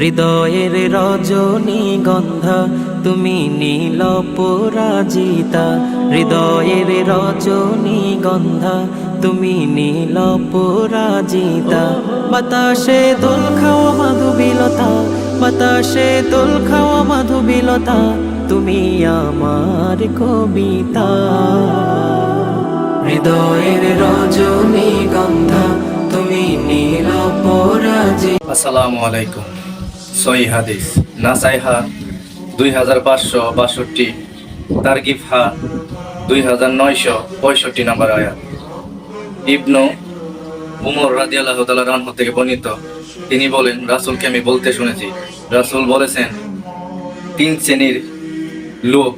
হৃদয়ের রজনীগন্ধা তুমি নীল পরাজিতা, হৃদয়ের রজনীগন্ধা তুমি নীল পরাজিতা। বাতাসে দোল খাওয়া মাধুবিলতা, বাতাসে দোল খাওয়া মাধুবিলতা, তুমি আমার কবিতা। হৃদয়ের রজনীগন্ধা তুমি নীল পরাজিতা। আসসালামু আলাইকুম। সহি হাদিস নাসাইহা 2562, তারগিব হা 2965 নম্বর আয়াত। ইবনু উমর রাদিয়াল্লাহু তাআলা আনহু থেকে বর্ণিত, তিনি বলেন, রাসূলকে আমি বলতে শুনেছি, রাসূল বলেছেন, 3 শ্রেণীর লোক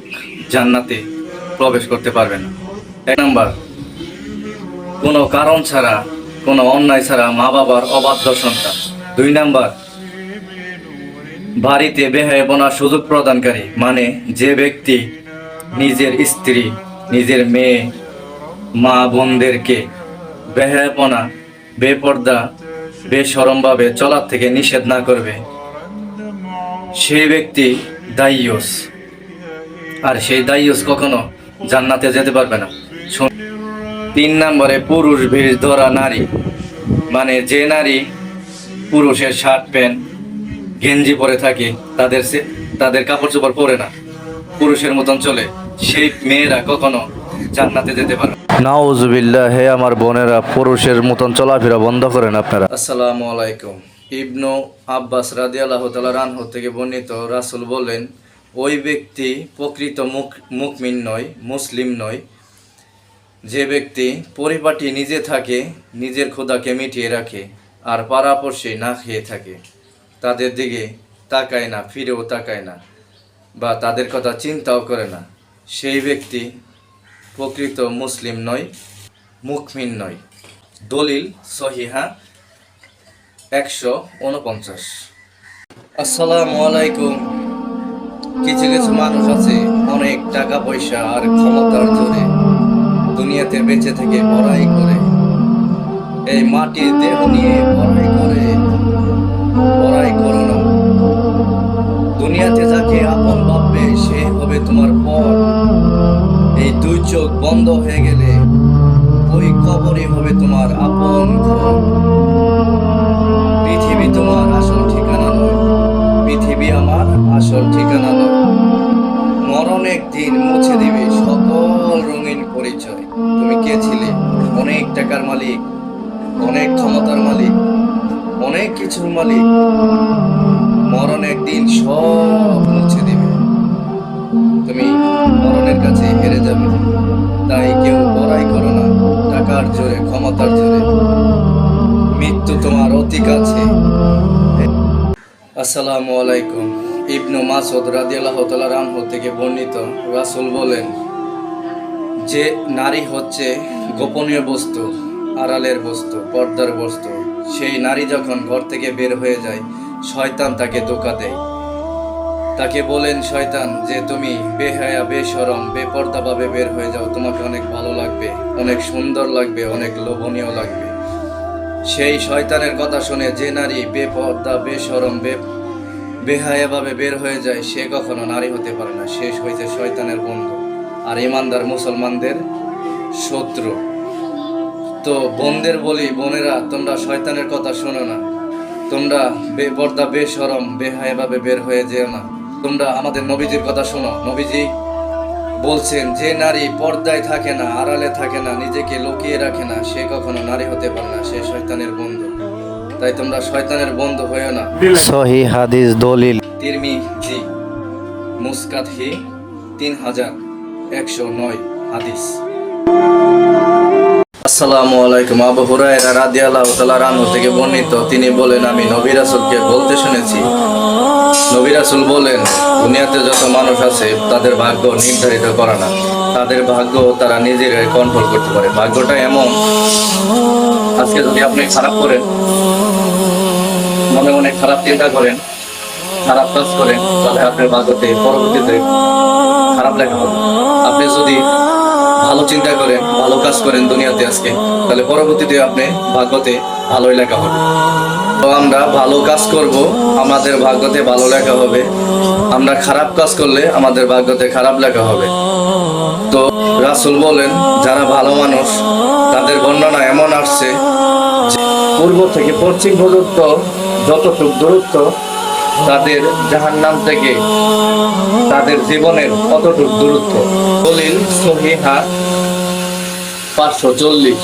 জান্নাতে প্রবেশ করতে পারবে না। 1 নম্বর, কোনো কারণ ছাড়া, কোনো অন্যায় ছাড়া মা বাবার অবাধ্য সন্তান। 2 নম্বর, বাড়িতে বেহায়াপনার সুযোগ প্রদানকারী, মানে যে ব্যক্তি নিজের স্ত্রী, নিজের মেয়ে, মা বোনদেরকে বেহায়াপনা, বেপর্দা, বেশরমভাবে চলার থেকে নিষেধ না করবে, সেই ব্যক্তি দাইয়ুস, আর সেই দাইয়ুস কখনো জান্নাতে যেতে পারবে না। 3 নম্বরে, পুরুষ বেশ ধরা নারী, মানে যে নারী পুরুষের শার্ট প্যান্ট গেঞ্জি পরে থাকে, তাদের কাপড় চোপড় পরে না, পুরুষের মতন চলে, সেই মেয়েরা কখনো জান্নাতে যেতে পারে। নাউজুবিল্লাহ, হে আমার বোনেরা, পুরুষের মতন চলাফেরা বন্ধ করেন আপনারা। আসসালামু আলাইকুম। ইবনু আব্বাস রাদিয়াল্লাহু তাআলা আনহু থেকে বর্ণিত, রাসূল বলেন, ওই ব্যক্তি প্রকৃত মুমিন নয়, মুসলিম নয়, যে ব্যক্তি পরিপাটি নিজে থাকে, নিজের ক্ষুধাকে মিটিয়ে রাখে, আর পাড়াপড়শি না খেয়ে থাকে, তাদের দিকে তাকায় না, ফিরেও তাকায় না, বা তাদের কথা চিন্তাও করে না, সেই ব্যক্তি প্রকৃত মুসলিম নয়, মুমিন নয়। দলিল সহিহা 149। আসসালামু আলাইকুম। কিছু কিছু মানুষ আছে অনেক টাকা পয়সা আর ক্ষমতার জোরে দুনিয়াতে বেঁচে থেকে বড়াই করে, এই মাটির দেহ নিয়ে বড়াই করে। বড়াই করো না। দুনিয়াতে যাকে আপন ভাববে সে হবে তোমার পর। এই 2 চোখ বন্ধ হয়ে গেলে ওই কবরই হবে তোমার আপন ঘর। পৃথিবী তোমার আসল ঠিকানা নয়, পৃথিবী আমার আসল ঠিকানা নয়। মরণ একদিন মুছে দিবে সকল রঙিন পরিচয়। তুমি কে ছিলে? অনেক টাকার মালিক, অনেক ক্ষমতার মালিক, অনেক কিছুর মালিক। মরণ একদিন সব মুছে দিবে, তুমি মরণের কাছে হেরে যাবে। তাই কেউ বড়াই করো না টাকার জোরে, ক্ষমতার জোরে। মৃত্যু তোমার অতি কাছে। আসসালামু আলাইকুম। ইবনু মাসউদ রাদিয়াল্লাহু তাআলা আনহু থেকে বর্ণিত, রাসূল বলেন, যে নারী হচ্ছে গোপনীয় বস্তু, আড়ালের বস্তু, পর্দার বস্তু, সেই নারী যখন ঘর থেকে বের হয়ে যায়, শয়তান তাকে ধোঁকা দেয়। তাকে বলেন শয়তান যে তুমি বেহায়া, বেশরম, বেপর্দাভাবে বের হয়ে যাও, তোমাকে অনেক ভালো লাগবে, অনেক সুন্দর লাগবে, অনেক লোভনীয় লাগবে। সেই শয়তানের কথা শুনে যে নারী বেপর্দা, বেশরম, বেহায়াভাবে বের হয়ে যায়, সে কখনো নারী হতে পারে না। শেষ হয়েছে শয়তানের বন্ধু আর ইমানদার মুসলমানদের শত্রু। তো বোনদের বলি, বোনেরা, তোমরা শয়তানের কথা শোনো না, তোমরা বেপর্দা, বেশরম, বেহায়াভাবে বের হয়ে যেও না। তোমরা আমাদের নবীজির কথা শোনো। নবীজি বলছেন, যে নারী পর্দায় থাকে না, আড়ালে থাকে না, নিজেকে লুকিয়ে রাখে না, সে কখনো নারী হতে পারে না, সে শয়তানের বন্ধু। তাই তোমরা শয়তানের বন্ধু হয়েও না। সহি হাদিস দলিল তিরমিজি মুসকাতহি 3109 হাদিস। আসসালামু আলাইকুম। আবু হুরায়রা রাদিয়াল্লাহু তাআলা আনহু থেকে বর্ণিত, তিনি বলেন, আমি নবী রাসূলকে বলতে শুনেছি, নবী রাসূল বলেন, দুনিয়াতে যত মানুষ আছে তাদের ভাগ্য নির্ধারিত করা না, তাদের ভাগ্য তারা নিজেরাই কন্ট্রোল করতে পারে। ভাগ্যটা এমন, আজকে যদি আপনি খারাপ করেন, মনে মনে খারাপ চিন্তা করেন, খারাপ কাজ করেন, তাহলে আপনার ভাগ্যতে পরবর্তীতে খারাপ লেখা হবে। আপনি যদি ভালো চিন্তা করেন, ভালো কাজ করেন দুনিয়াতে আজকে, তাহলে পরবর্তীতে আপনি ভাগ্যতে ভালোই লেখা হবে। তো আমরা ভালো কাজ করব, আমাদের ভাগ্যতে ভালো লেখা হবে। আমরা খারাপ কাজ করলে আমাদের ভাগ্যতে খারাপ লেখা হবে। তো রাসূল বলেন, যারা ভালো মানুষ তাদের বর্ণনা এমন আসছে যে পূর্ব থেকে পশ্চিম পর্যন্ত যতটুকু দূরত্ব তাদের জাহান্নাম থেকে তাদের জীবনের কতটুকু দূরত্ব। দলিল সহিহা 540।